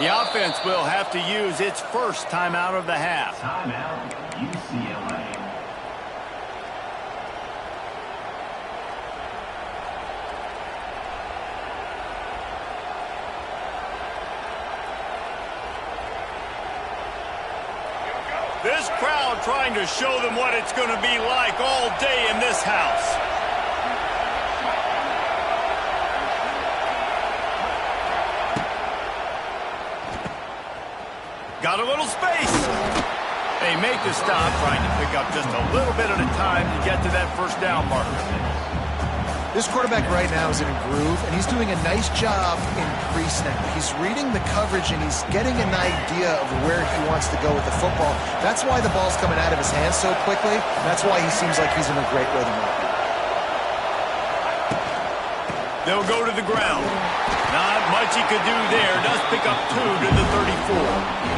The offense will have to use its first timeout of the half. Timeout, UCLA. This crowd trying to show them what it's going to be like all day in this house. Got a little space. They make the stop, trying to pick up just a little bit at a time to get to that first down marker. This quarterback right now is in a groove, and he's doing a nice job in crease now. He's reading the coverage, and he's getting an idea of where he wants to go with the football. That's why the ball's coming out of his hands so quickly. That's why he seems like he's in a great rhythm right now. They'll go to the ground. Not much he could do there. Does pick up 2 to the 34.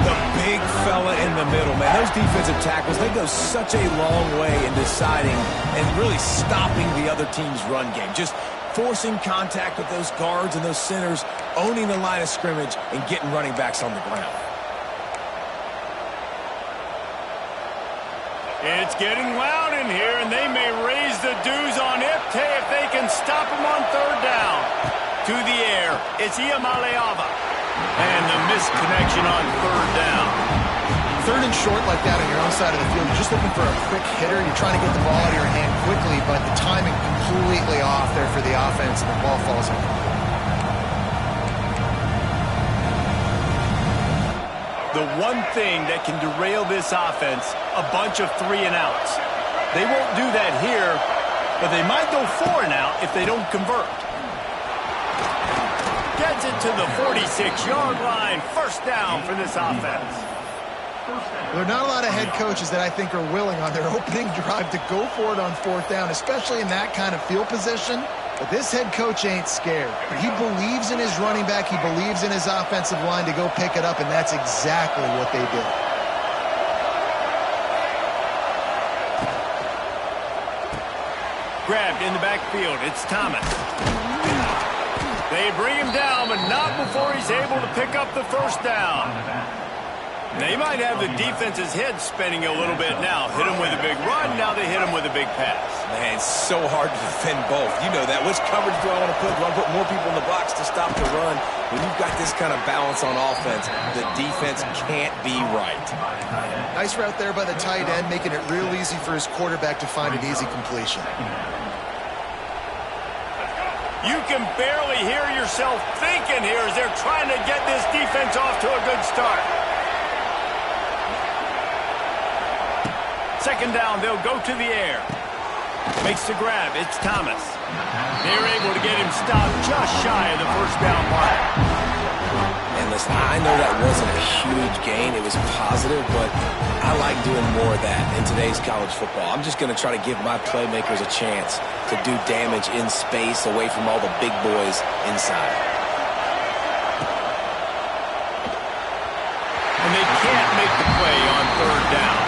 The big fella in the middle, man. Those defensive tackles, they go such a long way in deciding and really stopping the other team's run game. Just forcing contact with those guards and those centers, owning the line of scrimmage, and getting running backs on the ground. It's getting loud in here, and they may raise the dues on Ipte if they can stop him on third down. To the air, it's Iamaleava. And the misconnection on third down. Third and short like that on your own side of the field, you're just looking for a quick hitter. You're trying to get the ball out of your hand quickly, but the timing completely off there for the offense, and the ball falls in. The one thing that can derail this offense, a bunch of 3 and outs. They won't do that here, but they might go 4 and out if they don't convert. Gets it to the 46-yard line. First down for this offense. There are not a lot of head coaches that I think are willing on their opening drive to go for it on fourth down, especially in that kind of field position. But this head coach ain't scared. He believes in his running back. He believes in his offensive line to go pick it up, and that's exactly what they did. Grabbed in the backfield. It's Thomas. They bring him down, but not before he's able to pick up the first down. They might have the defense's head spinning a little bit now. Hit him with a big run, now they hit him with a big pass. Man, it's so hard to defend both. You know that. Which coverage do I want to put? Do I put more people in the box to stop the run? When you've got this kind of balance on offense, the defense can't be right. Nice route there by the tight end, making it real easy for his quarterback to find an easy completion. You can barely hear yourself thinking here as they're trying to get this defense off to a good start. Second down, they'll go to the air. Makes the grab. It's Thomas. They're able to get him stopped just shy of the first down mark. And listen, I know that wasn't a huge gain. It was positive, but I like doing more of that in today's college football. I'm just going to try to give my playmakers a chance to do damage in space away from all the big boys inside. And they can't make the play on third down.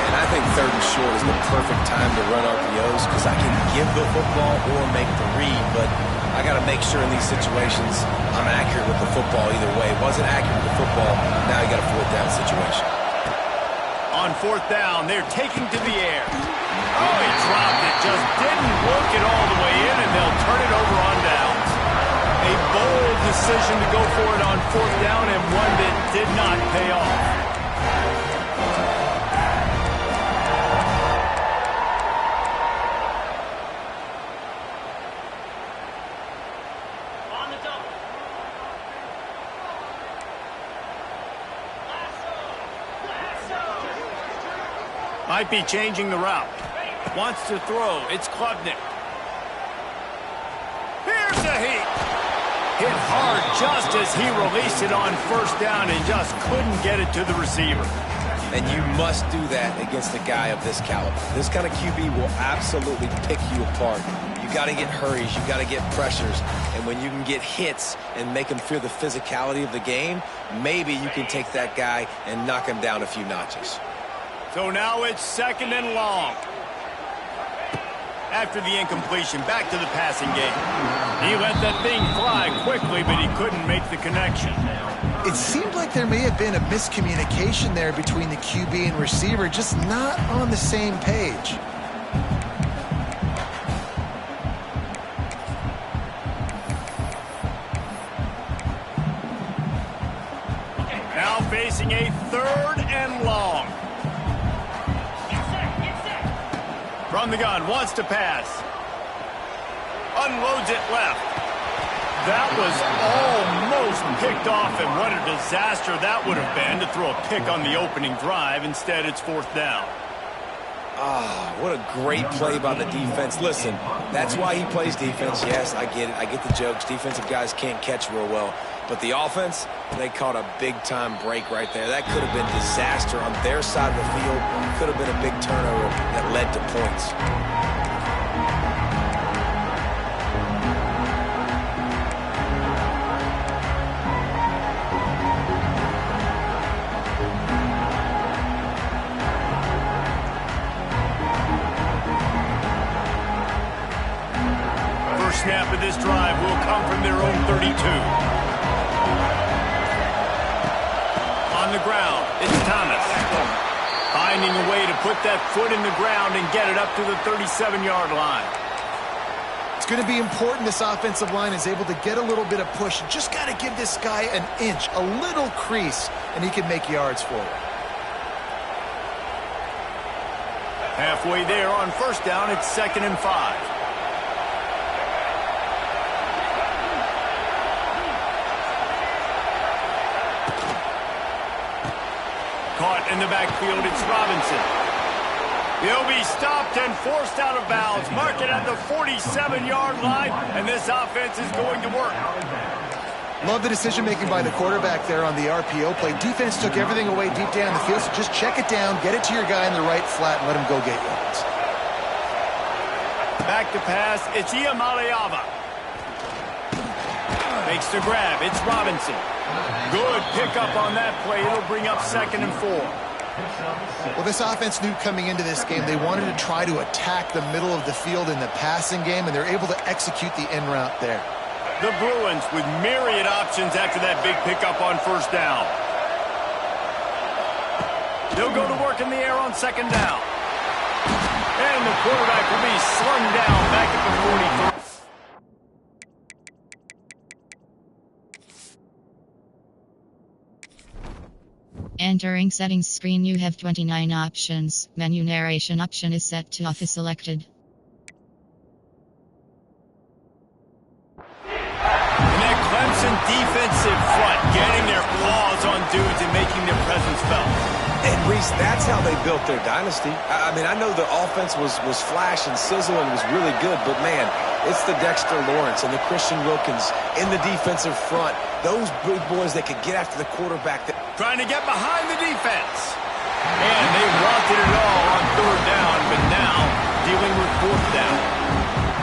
And I think third and short is the perfect time to run RPOs because I can give the football or make the read, but I got to make sure in these situations I'm accurate with the football either way. Wasn't accurate with the football, now you got a fourth down situation. On fourth down, they're taking to the air. Oh, he dropped it. Just didn't work it all the way in, and they'll turn it over on downs. A bold decision to go for it on fourth down, and one that did not pay off. Might be changing the route. Wants to throw. It's Klubnik. Here's a heat. Hit hard just as he released it on first down and just couldn't get it to the receiver. And you must do that against a guy of this caliber. This kind of QB will absolutely pick you apart. You got to get hurries. You got to get pressures. And when you can get hits and make him feel the physicality of the game, maybe you can take that guy and knock him down a few notches. So now it's second and long. After the incompletion, back to the passing game. He let that thing fly quickly, but he couldn't make the connection. It seemed like there may have been a miscommunication there between the QB and receiver, just not on the same page. Now facing a 3rd and long. From the gun, wants to pass. Unloads it left. That was almost picked off, and what a disaster that would have been to throw a pick on the opening drive. Instead, it's 4th down. What a great play by the defense. Listen, that's why he plays defense. Yes, I get it. I get the jokes. Defensive guys can't catch real well. But the offense, they caught a big-time break right there. That could have been disaster on their side of the field. Could have been a big turnover that led to points. First snap of this drive will come from their own 32. On the ground, it's Thomas. Finding a way to put that foot in the ground and get it up to the 37-yard line. It's going to be important this offensive line is able to get a little bit of push. Just got to give this guy an inch, a little crease, and he can make yards for it. Halfway there on first down, it's 2nd and 5. Caught in the backfield, it's Robinson. He'll be stopped and forced out of bounds. Mark it at the 47-yard line, and this offense is going to work. Love the decision-making by the quarterback there on the RPO play. Defense took everything away deep down the field, so just check it down, get it to your guy in the right flat, and let him go get yards. Back to pass, it's Iamaleava. Makes the grab, it's Robinson. Good pickup on that play. It'll bring up 2nd and 4. Well, this offense knew coming into this game they wanted to try to attack the middle of the field in the passing game, and they're able to execute the in route there. The Bruins with myriad options after that big pickup on first down. They'll go to work in the air on 2nd down. And the quarterback will be slung down back at the 43. Entering settings screen, you have 29 options. Menu narration option is set to off is selected. And that Clemson defensive front getting their paws on dudes and making their presence felt. And Reese, that's how they built their dynasty. I mean, I know the offense was flash and sizzle and was really good, but man, it's the Dexter Lawrence and the Christian Wilkins in the defensive front. Those big boys that could get after the quarterback. Trying to get behind the defense. And they wanted it all on 3rd down, but now dealing with 4th down.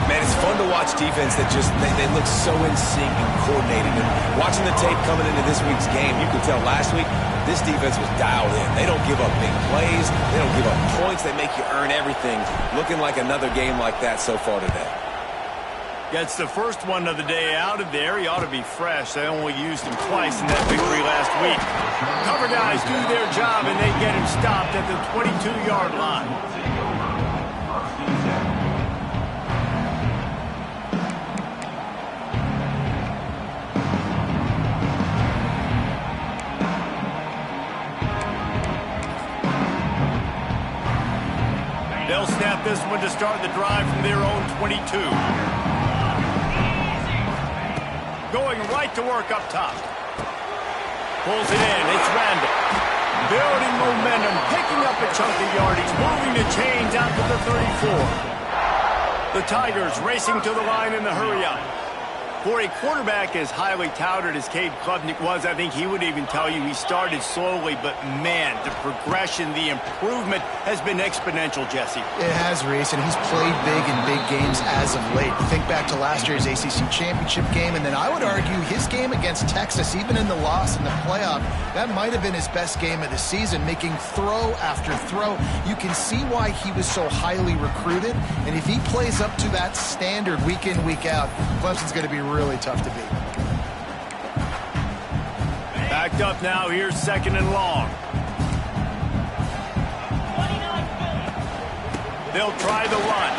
Man, it's fun to watch defense that just, they look so in sync and coordinated. And watching the tape coming into this week's game, you can tell last week, this defense was dialed in. They don't give up big plays. They don't give up points. They make you earn everything. Looking like another game like that so far today. Gets the first one of the day out of there. He ought to be fresh. They only used him twice in that victory last week. Cover guys do their job, and they get him stopped at the 22-yard line. They'll snap this one to start the drive from their own 22. Going right to work up top. Pulls it in. It's Randall. Building momentum, picking up a chunk of yardage, moving the chains out to the 34. The Tigers racing to the line in the hurry-up. For a quarterback as highly touted as Cade Klubnik was, I think he would even tell you he started slowly, but man, the progression, the improvement has been exponential, Jesse. It has, Reese, and he's played big in big games as of late. Think back to last year's ACC championship game, and then I would argue his game against Texas, even in the loss in the playoff, That might have been his best game of the season, making throw after throw. You can see why he was so highly recruited, and if he plays up to that standard week in, week out, Clemson's going to be really tough to beat. Backed up now, here's 2nd and long. They'll try the run.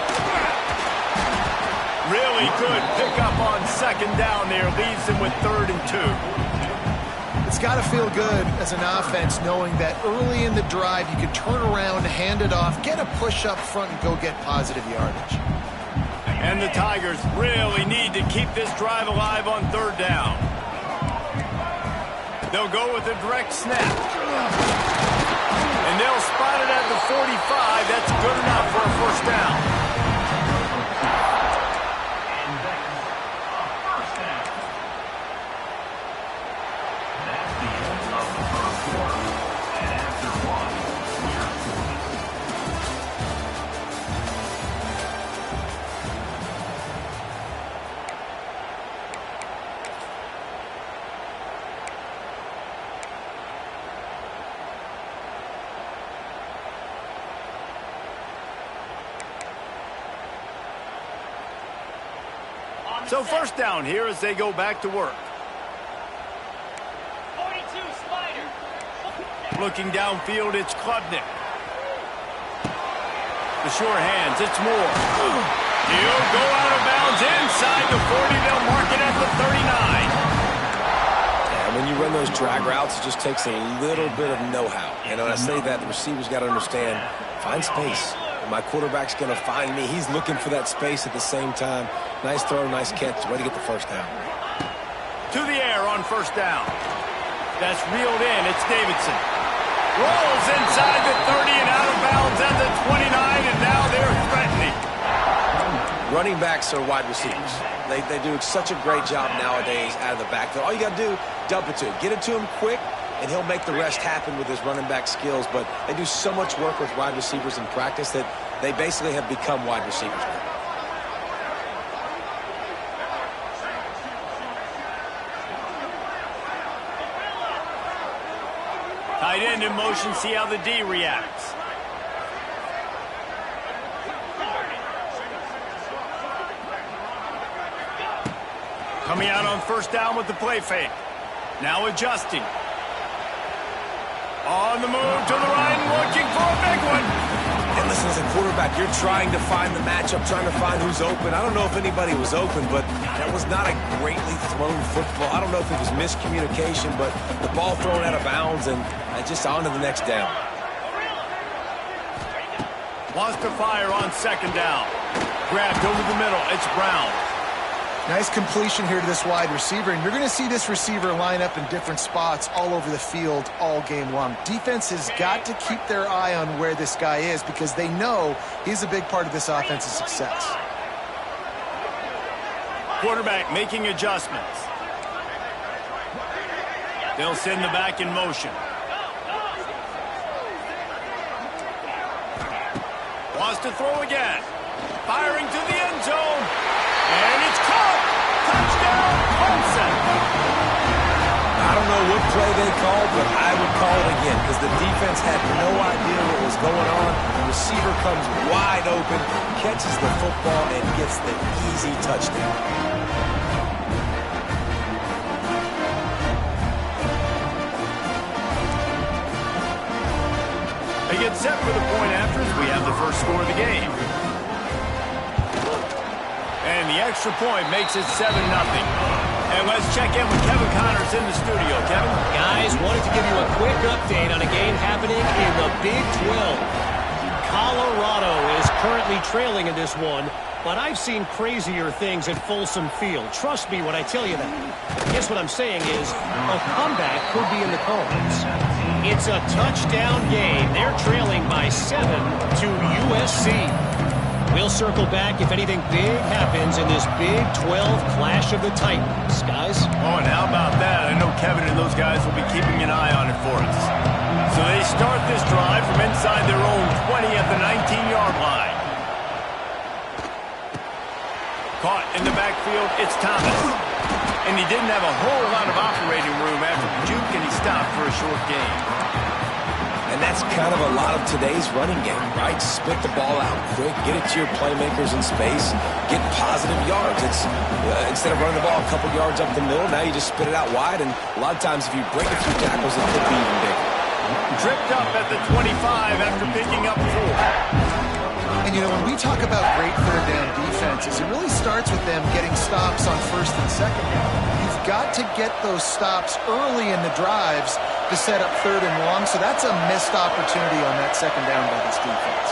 Really good pickup on 2nd down there, leaves them with 3rd and 2. It's got to feel good as an offense knowing that early in the drive you can turn around, hand it off, get a push up front, and go get positive yardage. And the Tigers really need to keep this drive alive on 3rd down. They'll go with a direct snap. And they'll spot it at the 45. That's good enough for a 1st down. So 1st down here as they go back to work. 42 Spider. Looking downfield, it's Klubnik. The sure hands, it's Moore. He'll go out of bounds inside the 40. They'll mark it at the 39. Yeah, when you run those drag routes, it just takes a little bit of know-how. And when I say that, the receiver's got to understand, find space. My quarterback's going to find me. He's looking for that space at the same time. Nice throw, nice catch. Way to get the 1st down. To the air on 1st down. That's reeled in. It's Davidson. Rolls inside the 30 and out of bounds at the 29, and now they're threatening. Running backs are wide receivers. They do such a great job nowadays out of the backfield. All you got to do, dump it to him. Get it to him quick, and he'll make the rest happen with his running back skills. But they do so much work with wide receivers in practice that they basically have become wide receivers. Tight end in motion, see how the D reacts. Coming out on 1st down with the play fake. Now adjusting. On the move to the right, looking for a big one. And listen, as a quarterback, you're trying to find the matchup, trying to find who's open. I don't know if anybody was open, but that was not a greatly thrown football. I don't know if it was miscommunication, but the ball thrown out of bounds and just on to the next down. Wants to fire on 2nd down. Grabbed over the middle. It's Brown. Nice completion here to this wide receiver, and you're going to see this receiver line up in different spots all over the field all game long. Defense has got to keep their eye on where this guy is because they know he's a big part of this offense's success. Quarterback making adjustments. They'll send the back in motion. Wants to throw again. Firing to the end zone. And it's caught. Touchdown, Clemson. I don't know what play they called, but I would call it again because the defense had no idea what was going on. The receiver comes wide open, catches the football, and gets the easy touchdown. They get set for the point after as we have the first score of the game. And the extra point makes it 7-0. And let's check in with Kevin Connors in the studio. Kevin? Guys, wanted to give you a quick update on a game happening in the Big 12. Colorado is currently trailing in this one, but I've seen crazier things at Folsom Field. Trust me when I tell you that. I guess what I'm saying is a comeback could be in the cards. It's a touchdown game. They're trailing by 7 to USC. We'll circle back if anything big happens in this Big 12 clash of the Titans. Guys? Oh, and how about that? I know Kevin and those guys will be keeping an eye on it for us. So they start this drive from inside their own 20 at the 19-yard line. Caught in the backfield, it's Thomas. and he didn't have a whole lot of operating room after the juke, and he stopped for a short gain. And that's kind of a lot of today's running game, right? Spit the ball out quick, get it to your playmakers in space, get positive yards. It's instead of running the ball a couple yards up the middle, now you just spit it out wide, and a lot of times if you break a few tackles, it could be even bigger. Tripped up at the 25 after picking up 4. And, you know, when we talk about great third down defenses, it really starts with them getting stops on first and second down. You've got to get those stops early in the drives to set up third and long, so that's a missed opportunity on that second down by this defense.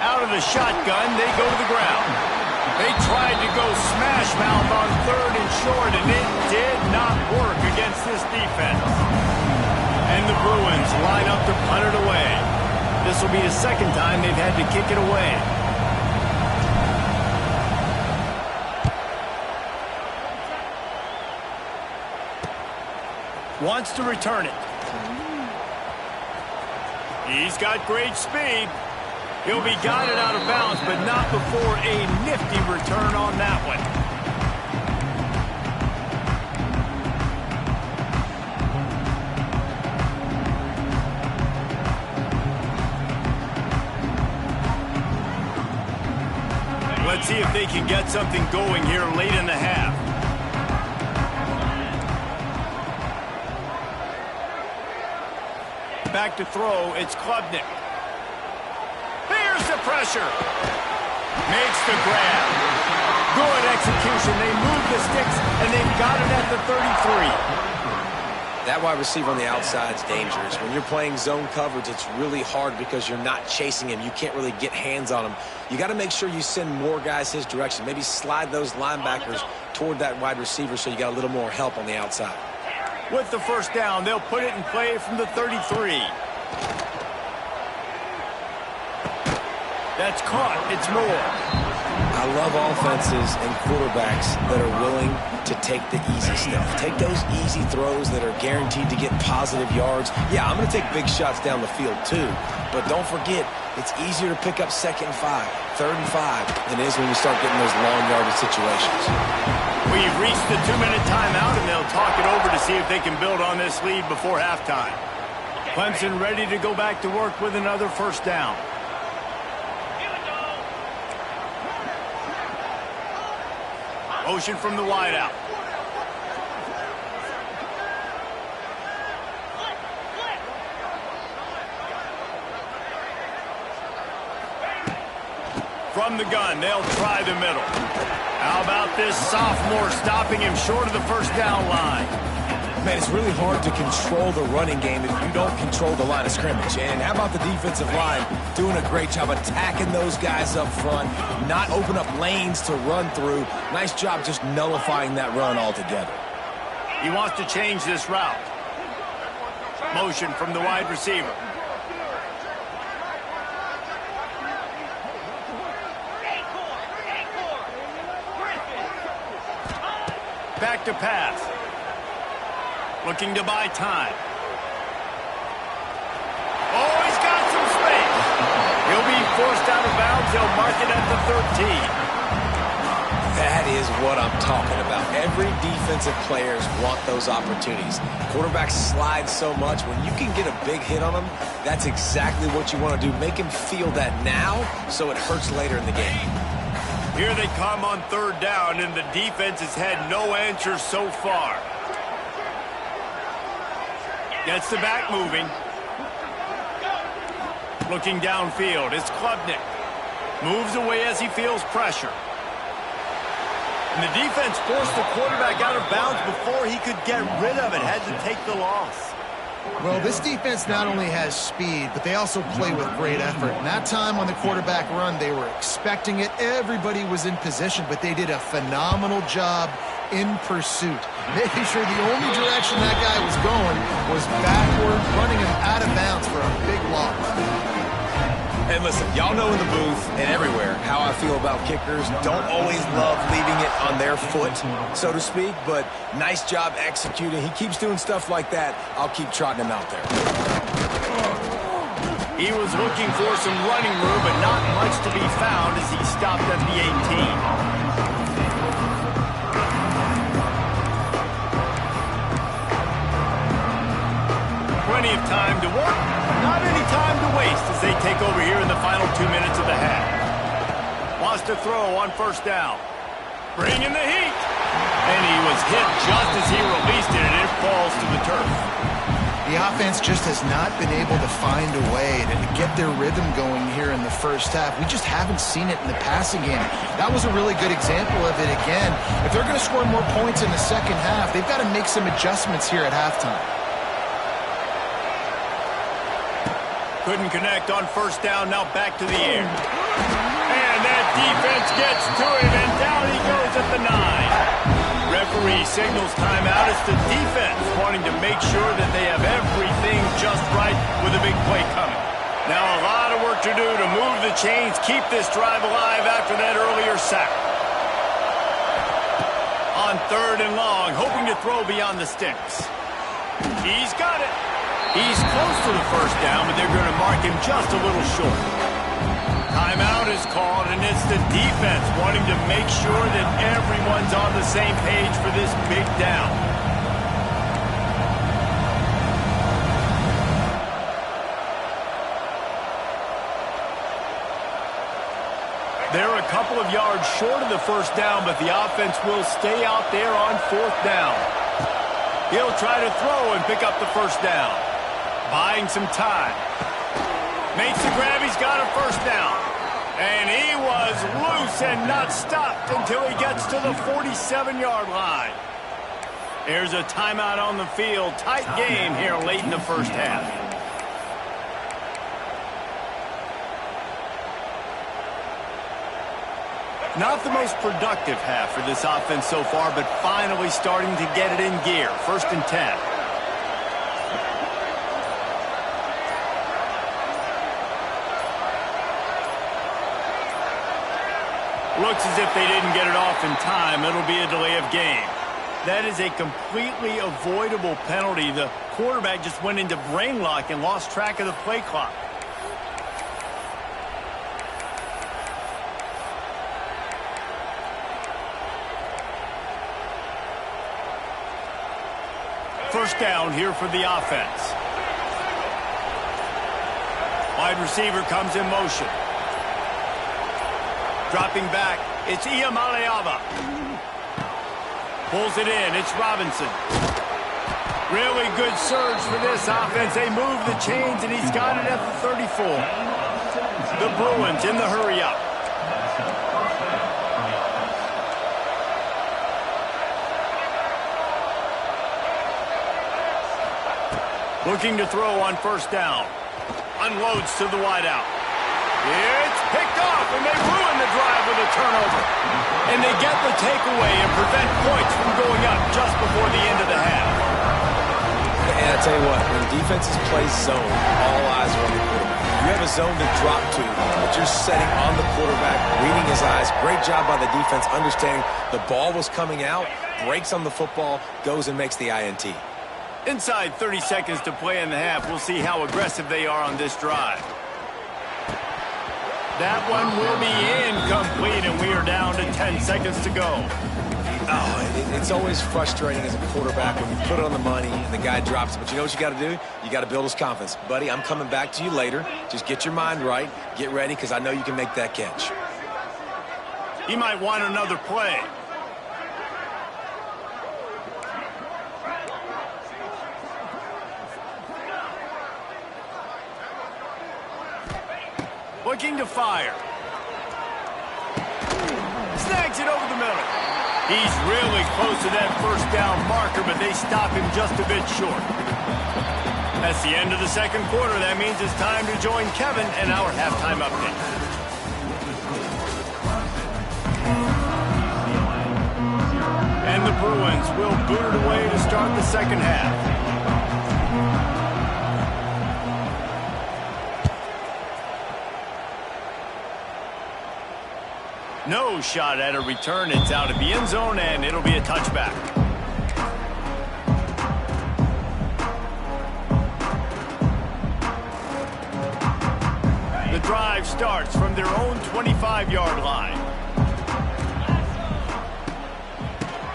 Out of the shotgun, they go to the ground. They tried to go smash mouth on third and short, and it did not work against this defense. And the Bruins line up to punt it away. This will be the second time they've had to kick it away. Wants to return it. He's got great speed. He'll be guided out of bounds, but not before a nifty return on that one. Let's see if they can get something going here late in the half. Back to throw, it's Klubnik. Here's the pressure. Makes the grab. Good execution. They move the sticks, and they've got it at the 33. That wide receiver on the outside is dangerous. When you're playing zone coverage, it's really hard because you're not chasing him. You can't really get hands on him. You got to make sure you send more guys his direction. Maybe slide those linebackers toward that wide receiver so you got a little more help on the outside. With the first down, they'll put it in play from the 33. That's caught. It's Moore. I love offenses and quarterbacks that are willing to take the easy stuff. Take those easy throws that are guaranteed to get positive yards. Yeah, I'm going to take big shots down the field too. But don't forget, it's easier to pick up second and 5, third and 5 than it is when you start getting those long yardage situations. We've reached the 2-minute timeout, and they'll talk it over to see if they can build on this lead before halftime. Clemson ready to go back to work with another first down. Motion from the wideout. From the gun, they'll try the middle. How about this sophomore stopping him short of the first down line? Man, it's really hard to control the running game if you don't control the line of scrimmage. And how about the defensive line doing a great job attacking those guys up front, not open up lanes to run through. Nice job just nullifying that run altogether. He wants to change this route. Motion from the wide receiver. Back to pass. Looking to buy time. Oh, he's got some space. He'll be forced out of bounds. They'll mark it at the 13. That is what I'm talking about. Every defensive players want those opportunities. Quarterbacks slide so much. When you can get a big hit on them, that's exactly what you want to do. Make him feel that now so it hurts later in the game. Here they come on third down, and the defense has had no answers so far. Gets the back moving. Looking downfield, it's Klubnik. Moves away as he feels pressure. And the defense forced the quarterback out of bounds before he could get rid of it. Had to take the loss. Well, this defense not only has speed, but they also play with great effort. And that time on the quarterback run, they were expecting it. Everybody was in position, but they did a phenomenal job in pursuit, making sure the only direction that guy was going was backward, running him out of bounds for a big loss. And listen, y'all know in the booth and everywhere how I feel about kickers. Don't always love leaving it on their foot, so to speak, but nice job executing. He keeps doing stuff like that. I'll keep trotting him out there. He was looking for some running room, but not much to be found as he stopped at the 18. plenty of time to work, but not any time to waste as they take over here in the final 2 minutes of the half. Wants to throw on first down. Bringing the heat. And he was hit just as he released it, and it falls to the turf. The offense just has not been able to find a way to get their rhythm going here in the first half. We just haven't seen it in the passing game. That was a really good example of it again. If they're going to score more points in the second half, they've got to make some adjustments here at halftime. Couldn't connect on first down, now back to the air. And that defense gets to him, and down he goes at the 9. Referee signals timeout. It's the defense wanting to make sure that they have everything just right with a big play coming. Now a lot of work to do to move the chains, keep this drive alive after that earlier sack. On third and long, hoping to throw beyond the sticks. He's got it. He's close to the first down, but they're going to mark him just a little short. Timeout is called, and it's the defense wanting to make sure that everyone's on the same page for this big down. They're a couple of yards short of the first down, but the offense will stay out there on fourth down. He'll try to throw and pick up the first down. Buying some time. Makes the grab. He's got a first down. And he was loose and not stopped until he gets to the 47-yard line. There's a timeout on the field. Tight game here late in the first half. Not the most productive half for this offense so far, but finally starting to get it in gear. 1st and 10. Looks as if they didn't get it off in time. It'll be a delay of game. That is a completely avoidable penalty. The quarterback just went into brain lock and lost track of the play clock. First down here for the offense. Wide receiver comes in motion. Dropping back, it's Iamaleava. Pulls it in, it's Robinson. Really good surge for this offense. They move the chains, and he's got it at the 34. The Bruins in the hurry-up. Looking to throw on first down. Unloads to the wideout. It's picked off, and they ruin the drive with a turnover. And they get the takeaway and prevent points from going up just before the end of the half. And I tell you what, when defenses play zone, all eyes are on the quarterback. You have a zone to drop to, but you're setting on the quarterback, reading his eyes. Great job by the defense, understanding the ball was coming out, breaks on the football, goes and makes the INT. Inside 30 seconds to play in the half. We'll see how aggressive they are on this drive. That one will be incomplete, and we are down to 10 seconds to go. Oh, it's always frustrating as a quarterback when you put it on the money and the guy drops it. But you know what you got to do? You got to build his confidence. Buddy, I'm coming back to you later. Just get your mind right. Get ready, because I know you can make that catch. He might want another play. Looking to fire. Snags it over the middle. He's really close to that first down marker, but they stop him just a bit short. That's the end of the second quarter. That means it's time to join Kevin and our halftime update. And the Bruins will boot it away to start the second half. No shot at a return. It's out of the end zone, and it'll be a touchback. The drive starts from their own 25-yard line.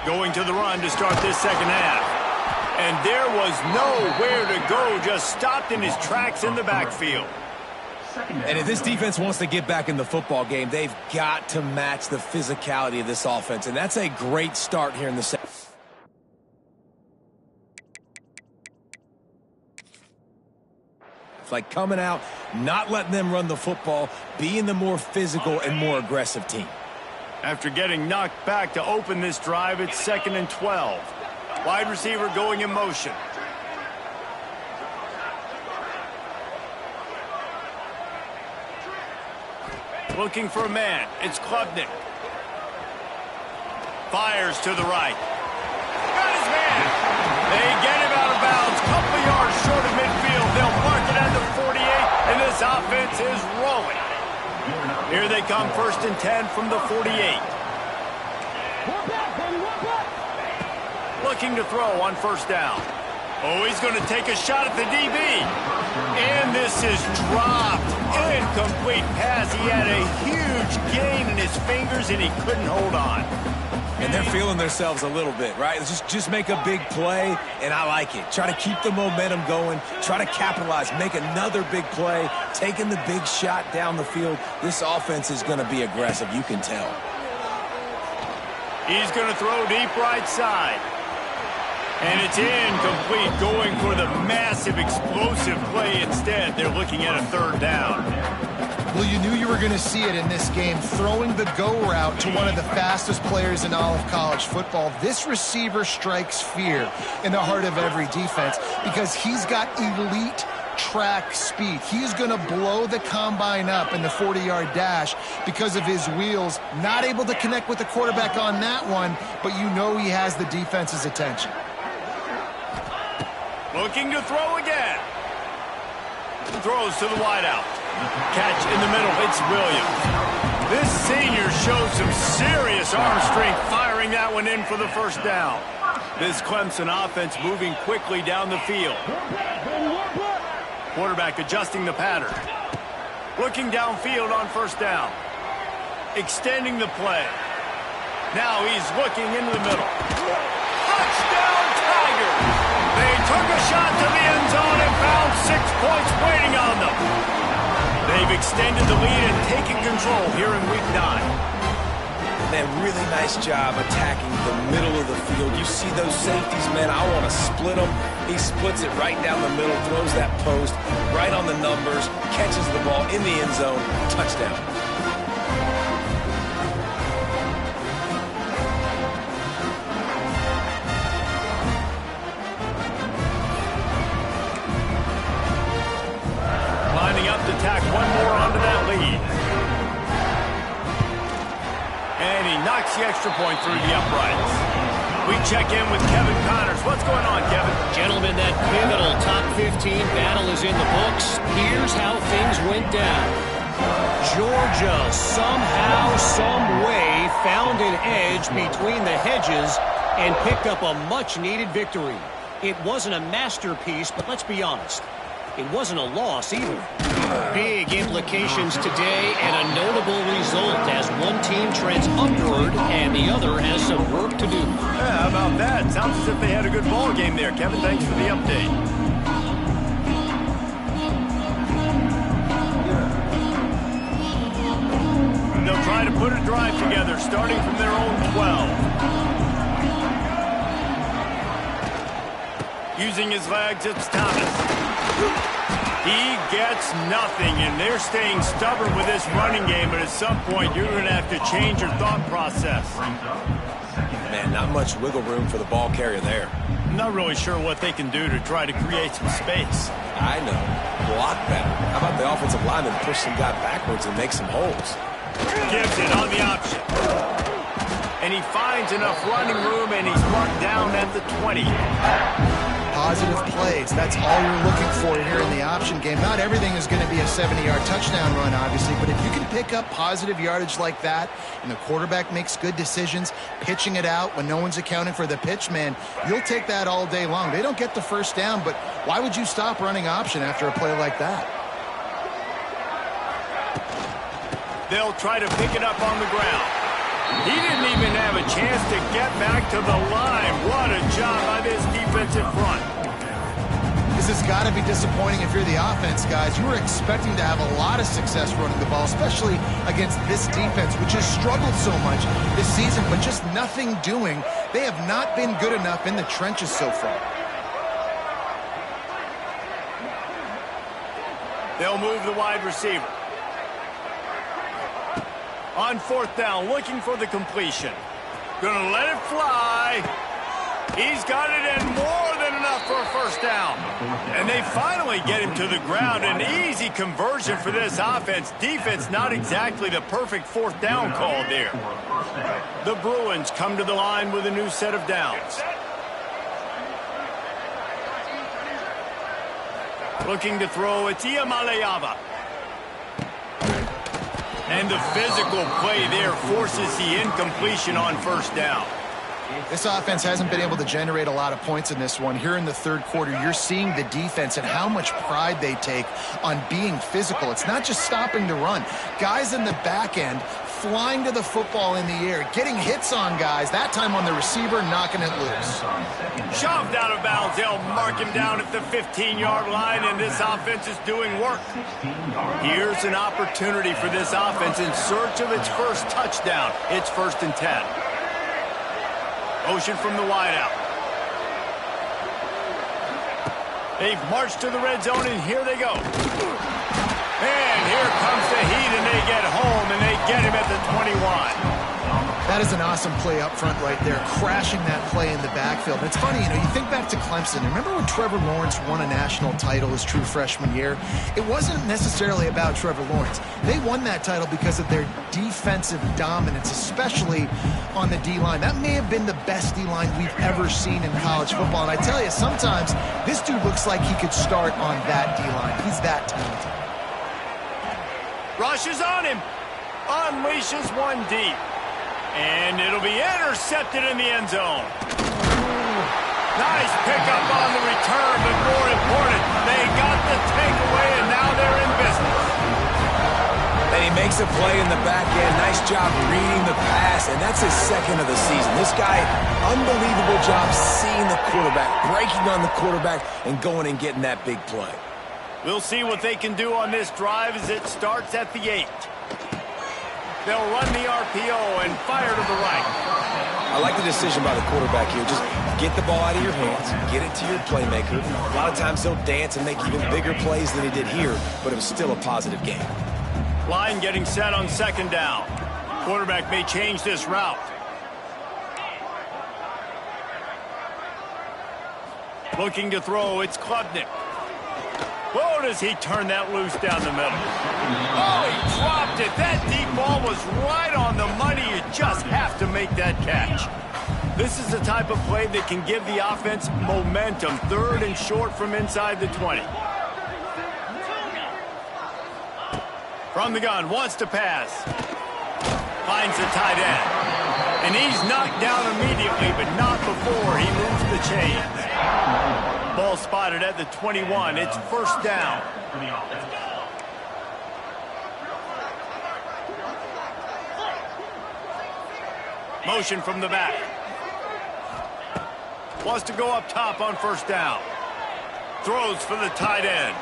Going to the run to start this second half. And there was nowhere to go, just stopped in his tracks in the backfield. And if this defense wants to get back in the football game, they've got to match the physicality of this offense. And that's a great start here in the second. It's like coming out, not letting them run the football, being the more physical and more aggressive team. After getting knocked back to open this drive, it's 2nd and 12. Wide receiver going in motion. Looking for a man. It's Klubnik. Fires to the right. Got his man. They get him out of bounds. Couple of yards short of midfield. They'll mark it at the 48, and this offense is rolling. Here they come, 1st and 10 from the 48. Looking to throw on 1st down. Oh, he's going to take a shot at the DB. And this is dropped. Incomplete pass. He had a huge gain in his fingers, and he couldn't hold on. And they're feeling themselves a little bit, right? Just make a big play, and I like it. Try to keep the momentum going. Try to capitalize. Make another big play. Taking the big shot down the field. This offense is going to be aggressive. You can tell. He's going to throw deep right side. And it's incomplete, going for the massive explosive play instead. They're looking at a 3rd down. Well, you knew you were going to see it in this game, throwing the go route to one of the fastest players in all of college football. This receiver strikes fear in the heart of every defense because he's got elite track speed. He's going to blow the combine up in the 40-yard dash because of his wheels. Not able to connect with the quarterback on that one, but you know he has the defense's attention. Looking to throw again. Throws to the wideout. Catch in the middle. It's Williams. This senior shows some serious arm strength, firing that one in for the 1st down. This Clemson offense moving quickly down the field. Quarterback adjusting the pattern. Looking downfield on 1st down. Extending the play. Now he's looking into the middle. Touchdown, Tigers! They took a shot to the end zone and found 6 points waiting on them. They've extended the lead and taken control here in Week 9. Man, really nice job attacking the middle of the field. You see those safeties, man, I want to split them. He splits it right down the middle, throws that post, right on the numbers, catches the ball in the end zone, touchdown. To tack one more onto that lead. And he knocks the extra point through the uprights. We check in with Kevin Connors. What's going on, Kevin? Gentlemen, that pivotal top 15 battle is in the books. Here's how things went down. Georgia somehow, some way found an edge between the hedges and picked up a much-needed victory. It wasn't a masterpiece, but let's be honest, it wasn't a loss either. Big implications today and a notable result as one team trends upward and the other has some work to do. Yeah, how about that? Sounds as if they had a good ball game there. Kevin, thanks for the update. They'll try to put a drive together starting from their own 12. Using his legs, it's Thomas. He gets nothing, and they're staying stubborn with this running game, but at some point you're going to have to change your thought process. Man, not much wiggle room for the ball carrier there. I'm not really sure what they can do to try to create some space. I know. Block better. How about the offensive lineman push some guy backwards and make some holes? Gives it on the option. And he finds enough running room, and he's marked down at the 20. Positive plays. That's all you're looking for here in the option game. Not everything is going to be a 70-yard touchdown run, obviously, but if you can pick up positive yardage like that and the quarterback makes good decisions, pitching it out when no one's accounting for the pitch, man, you'll take that all day long. They don't get the 1st down, but why would you stop running option after a play like that? They'll try to pick it up on the ground. He didn't even have a chance to get back to the line. What a job by this defensive front. This has got to be disappointing if you're the offense, guys. You were expecting to have a lot of success running the ball, especially against this defense, which has struggled so much this season, but just nothing doing. They have not been good enough in the trenches so far. They'll move the wide receiver. On 4th down, looking for the completion. Gonna let it fly. He's got it in more than enough for a 1st down. And they finally get him to the ground. An easy conversion for this offense. Defense not exactly the perfect 4th down call there. The Bruins come to the line with a new set of downs. Looking to throw, it's Iamaleava. And the physical play there forces the incompletion on 1st down. This offense hasn't been able to generate a lot of points in this one. Here in the 3rd quarter, you're seeing the defense and how much pride they take on being physical. It's not just stopping the run. Guys in the back end flying to the football in the air, getting hits on guys, that time on the receiver, knocking it loose. Shoved out of bounds. They'll mark him down at the 15-yard line, and this offense is doing work. Here's an opportunity for this offense in search of its first touchdown. It's 1st and 10. Motion from the wideout. They've marched to the red zone, and here they go. And here comes the heat, and they get home, and they get him at the 21. That is an awesome play up front right there, crashing that play in the backfield. And it's funny, you think back to Clemson. Remember when Trevor Lawrence won a national title his true freshman year? It wasn't necessarily about Trevor Lawrence. They won that title because of their defensive dominance, especially on the D-line. That may have been the best D-line we've ever seen in college football. And I tell you, sometimes this dude looks like he could start on that D-line. He's that talented. Rushes on him. Unleashes one deep. And it'll be intercepted in the end zone. Nice pickup on the return, but more important, they got the takeaway, and now they're in business. And he makes a play in the back end. Nice job reading the pass, and that's his 2nd of the season. This guy, unbelievable job seeing the quarterback, breaking on the quarterback, and going and getting that big play. We'll see what they can do on this drive as it starts at the 8. They'll run the RPO and fire to the right. I like the decision by the quarterback here. Just get the ball out of your hands, get it to your playmaker. A lot of times he'll dance and make even bigger plays than he did here, but it was still a positive game. Line getting set on 2nd down. Quarterback may change this route. Looking to throw, it's Klubnik. Whoa, does he turn that loose down the middle. Oh, he dropped it. That deep ball was right on the money. You just have to make that catch. This is the type of play that can give the offense momentum. 3rd and short from inside the 20. From the gun, wants to pass. Finds the tight end. And he's knocked down immediately, but not before he moves the chains. Ball spotted at the 21. It's 1st down. Motion from the back. Wants to go up top on 1st down. Throws for the tight end.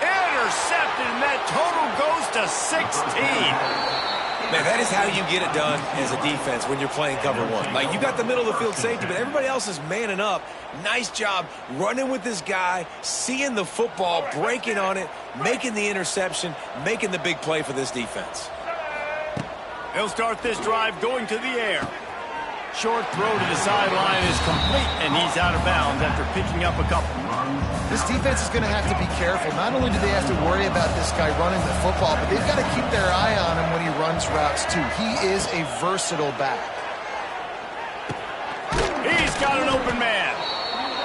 Intercepted, and that total goes to 16. Man, that is how you get it done as a defense when you're playing cover 1. Like, you got the middle of the field safety, but everybody else is manning up. Nice job running with this guy, seeing the football, breaking on it, making the interception, making the big play for this defense. They'll start this drive going to the air. Short throw to the sideline is complete, and he's out of bounds after picking up a couple. This defense is going to have to be careful. Not only do they have to worry about this guy running the football, but they've got to keep their eye on him when he runs routes, too. He is a versatile back. He's got an open man.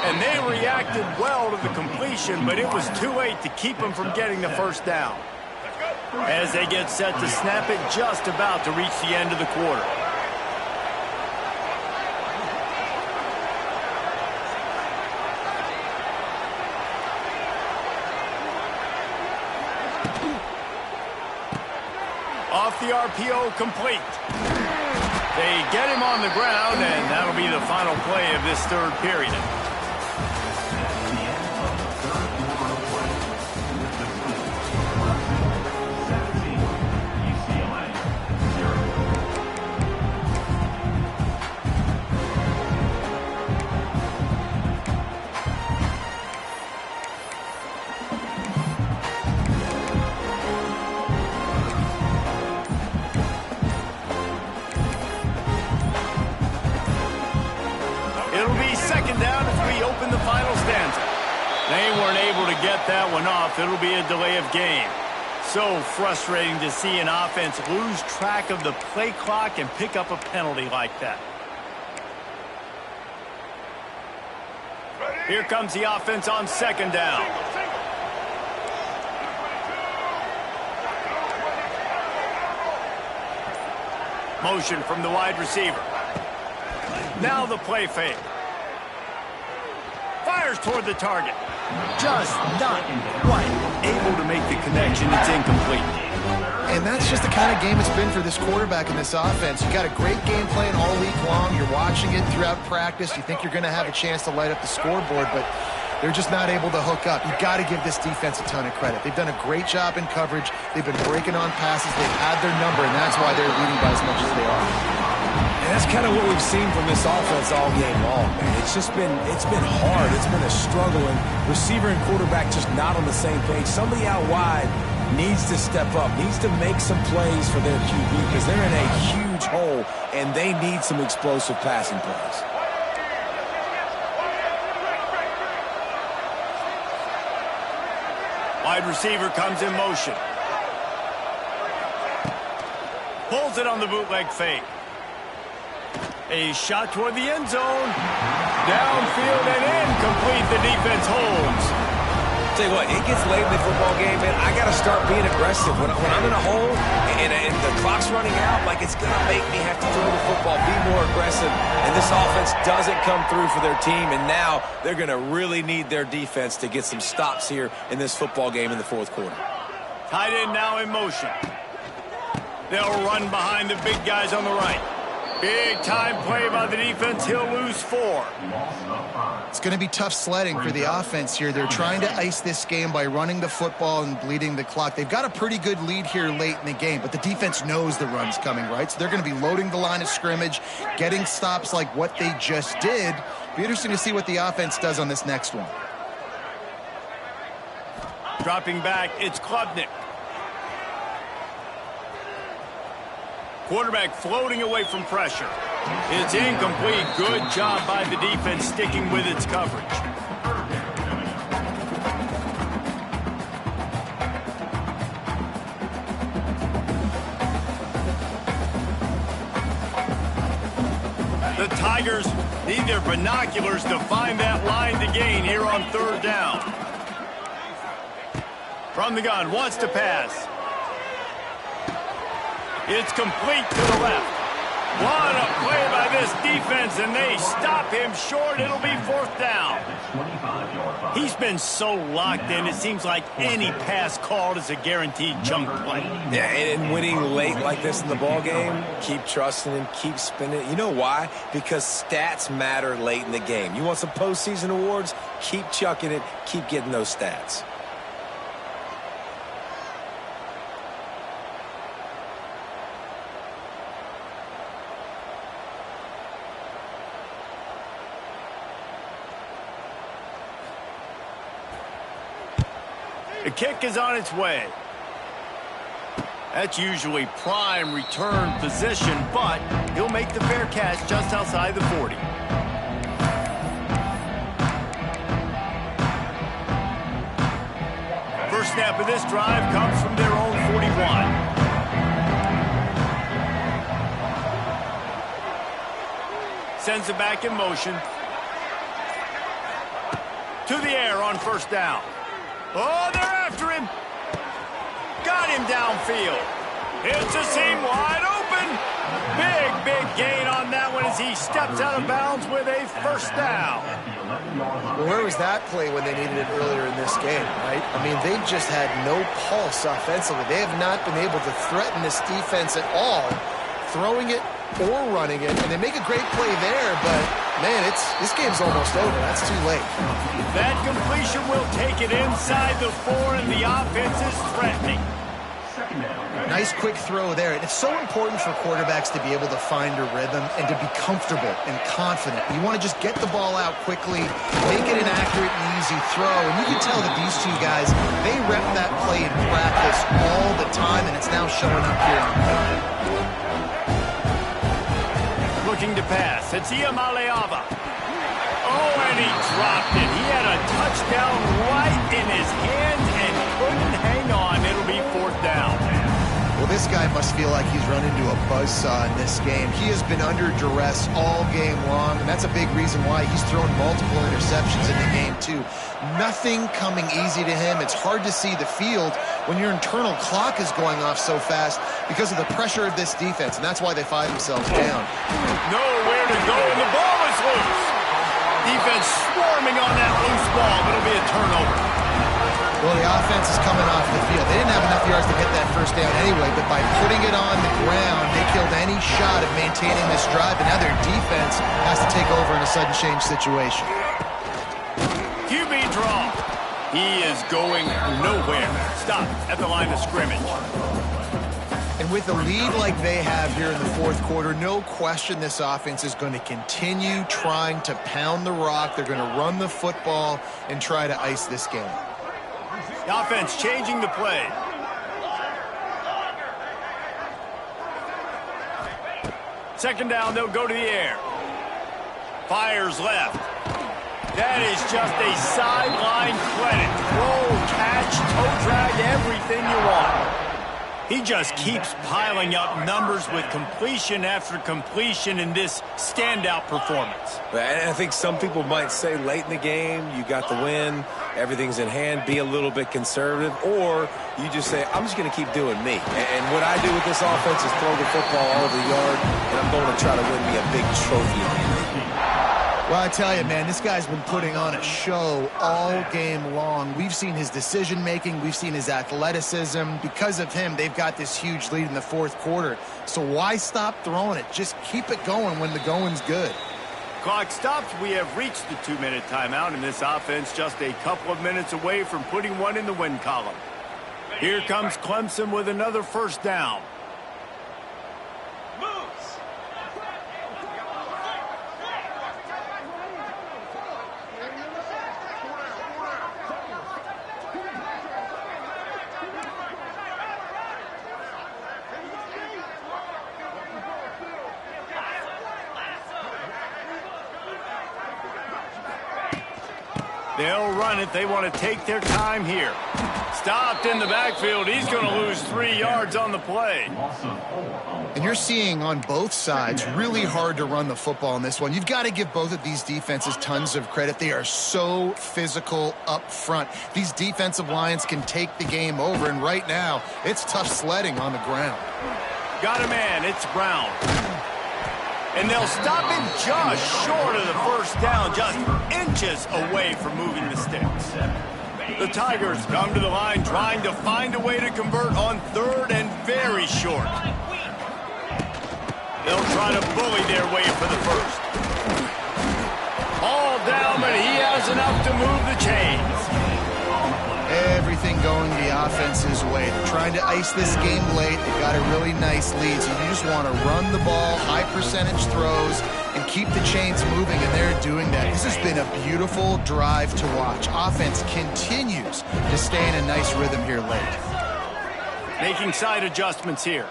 And they reacted well to the completion, but it was too late to keep him from getting the 1st down. As they get set to snap it, just about to reach the end of the quarter. Off the RPO, complete. They get him on the ground, and that'll be the final play of this third period. They weren't able to get that one off. It'll be a delay of game. So frustrating to see an offense lose track of the play clock and pick up a penalty like that. Here comes the offense on second down. Motion from the wide receiver. Now the play fake. Fires toward the target. Just not quite able to make the connection. It's incomplete. And that's just the kind of game it's been for this quarterback in this offense. You got a great game plan all week long. You're watching it throughout practice. You think you're going to have a chance to light up the scoreboard, but they're just not able to hook up. You've got to give this defense a ton of credit. They've done a great job in coverage. They've been breaking on passes. They've had their number, and that's why they're leading by as much as they are. And that's kind of what we've seen from this offense all game long, man. It's been hard. It's been a struggle, and receiver and quarterback just not on the same page. Somebody out wide needs to step up, needs to make some plays for their QB because they're in a huge hole, and they need some explosive passing plays. Wide receiver comes in motion. Pulls it on the bootleg fake. A shot toward the end zone. Downfield and incomplete. The defense holds. Tell you what, it gets late in the football game, man. I got to start being aggressive. When I'm in a hole and the clock's running out, like it's going to make me have to throw the football, be more aggressive. And this offense doesn't come through for their team, and now they're going to really need their defense to get some stops here in this football game in the fourth quarter. Tight end now in motion. They'll run behind the big guys on the right. Big time play by the defense. He'll lose 4. It's going to be tough sledding for the offense here. They're trying to ice this game by running the football and bleeding the clock. They've got a pretty good lead here late in the game, but the defense knows the run's coming, right? So they're going to be loading the line of scrimmage, getting stops like what they just did. Be interesting to see what the offense does on this next one. Dropping back, it's Klubnik. Quarterback floating away from pressure. It's incomplete. Good job by the defense sticking with its coverage. The Tigers need their binoculars to find that line to gain here on third down. From the gun, wants to pass. It's complete to the left. What a play by this defense, and they stop him short. It'll be fourth down. He's been so locked in, it seems like any pass called is a guaranteed chunk play. Yeah, and winning late like this in the ball game, keep trusting him, keep spinning. You know why? Because stats matter late in the game. You want some postseason awards? Keep chucking it, keep getting those stats. The kick is on its way. That's usually prime return position, but he'll make the fair catch just outside the 40. First snap of this drive comes from their own 41. Sends it back in motion. To the air on first down. Oh, they're after him. Got him downfield. It's a seam wide open. Big gain on that one as he steps out of bounds with a first down. Well, where was that play when they needed it earlier in this game, right? I mean, they've just had no pulse offensively. They have not been able to threaten this defense at all. Throwing it or running it, and they make a great play there, but, man, this game's almost over. That's too late. That completion will take it inside the 4, and the offense is threatening. Nice quick throw there. And it's so important for quarterbacks to be able to find a rhythm and to be comfortable and confident. You want to just get the ball out quickly, make it an accurate and easy throw. And you can tell that these two guys, they rep that play in practice all the time, and it's now showing up here on film. Looking to pass. It's Iamaleava. Oh, and he dropped it. He had a touchdown right in his hands and couldn't hang on. It'll be 4th down. Well, this guy must feel like he's run into a buzzsaw in this game. He has been under duress all game long, and that's a big reason why he's thrown multiple interceptions in the game, too. Nothing coming easy to him. It's hard to see the field when your internal clock is going off so fast because of the pressure of this defense, and that's why they find themselves down. Nowhere to go, and the ball is loose. Defense swarming on that loose ball. It'll be a turnover. Well, the offense is coming off the field. They didn't have enough yards to get that first down anyway, but by putting it on the ground, they killed any shot of maintaining this drive, and now their defense has to take over in a sudden change situation. QB draw. He is going nowhere. Stop at the line of scrimmage. And with a lead like they have here in the 4th quarter, no question this offense is going to continue trying to pound the rock. They're going to run the football and try to ice this game. The offense changing the play. Second down, they'll go to the air. Fires left. That is just a sideline credit. Throw, catch, toe drag, everything you want. He just keeps piling up numbers with completion after completion in this standout performance. And I think some people might say late in the game, you got the win, everything's in hand, be a little bit conservative, or you just say, I'm just going to keep doing me. And what I do with this offense is throw the football all over the yard, and I'm going to try to win me a big trophy at the end of the game. Well, I tell you, man, this guy's been putting on a show all game long. We've seen his decision-making. We've seen his athleticism. Because of him, they've got this huge lead in the 4th quarter. So why stop throwing it? Just keep it going when the going's good. Clock stops. We have reached the 2-minute timeout, and this offense just a couple of minutes away from putting one in the win column. Here comes Clemson with another first down. They'll run it. They want to take their time here. Stopped in the backfield. He's going to lose 3 yards on the play. And you're seeing on both sides really hard to run the football in this one. You've got to give both of these defenses tons of credit. They are so physical up front. These defensive lines can take the game over, and right now it's tough sledding on the ground. Got a man. It's Brown. And they'll stop him just short of the first down, just inches away from moving the sticks. The Tigers come to the line trying to find a way to convert on 3rd and very short. They'll try to bully their way for the first. All down, but he has enough to move the chains. Everything going the offense's way. They're trying to ice this game late. They've got a really nice lead, so you just want to run the ball, high percentage throws, and keep the chains moving, and they're doing that. This has been a beautiful drive to watch. Offense continues to stay in a nice rhythm here late. Making side adjustments here.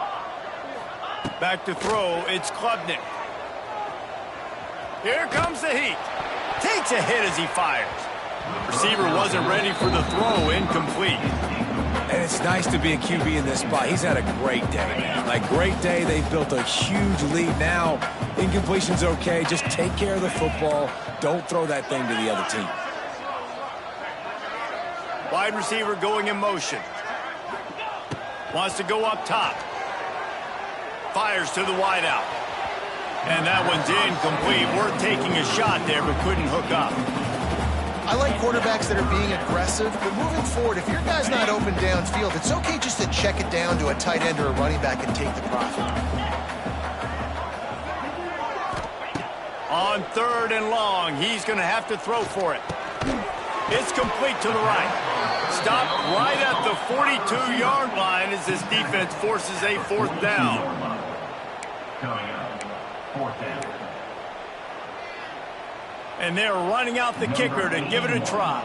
Back to throw, it's Klubnik. Here comes the heat. Takes a hit as he fires. Receiver wasn't ready for the throw, incomplete. And it's nice to be a QB in this spot. He's had a great day, man. Like, great day. They've built a huge lead. Now, incompletion's okay. Just take care of the football. Don't throw that thing to the other team. Wide receiver going in motion. Wants to go up top. Fires to the wideout. And that one's incomplete. Worth taking a shot there, but couldn't hook up. I like quarterbacks that are being aggressive, but moving forward, if your guy's not open downfield, it's okay just to check it down to a tight end or a running back and take the profit. On 3rd and long, he's going to have to throw for it. It's complete to the right. Stopped right at the 42-yard line as this defense forces a 4th down. Coming up, 4th down. And they're running out the kicker to give it a try.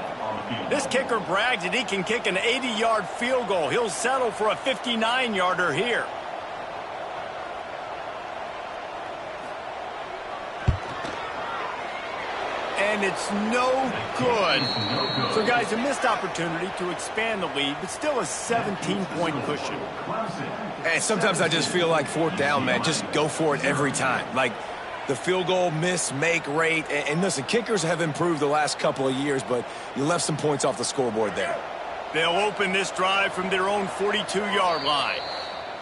This kicker brags that he can kick an 80-yard field goal. He'll settle for a 59-yarder here. And it's no good. So, guys, a missed opportunity to expand the lead, but still a 17-point cushion. And sometimes I just feel like 4th down, man. Just go for it every time. Like the field goal miss-make rate. And listen, kickers have improved the last couple of years, but you left some points off the scoreboard there. They'll open this drive from their own 42-yard line.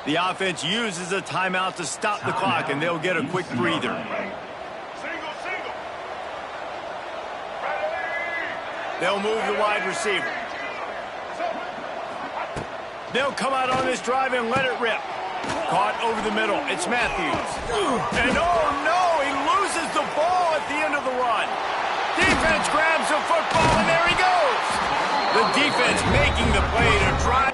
The offense uses a timeout to stop the clock, and they'll get a quick breather. They'll move the wide receiver. They'll come out on this drive and let it rip. Caught over the middle. It's Matthews. And oh no, he loses the ball at the end of the run. Defense grabs the football and there he goes. The defense making the play to drive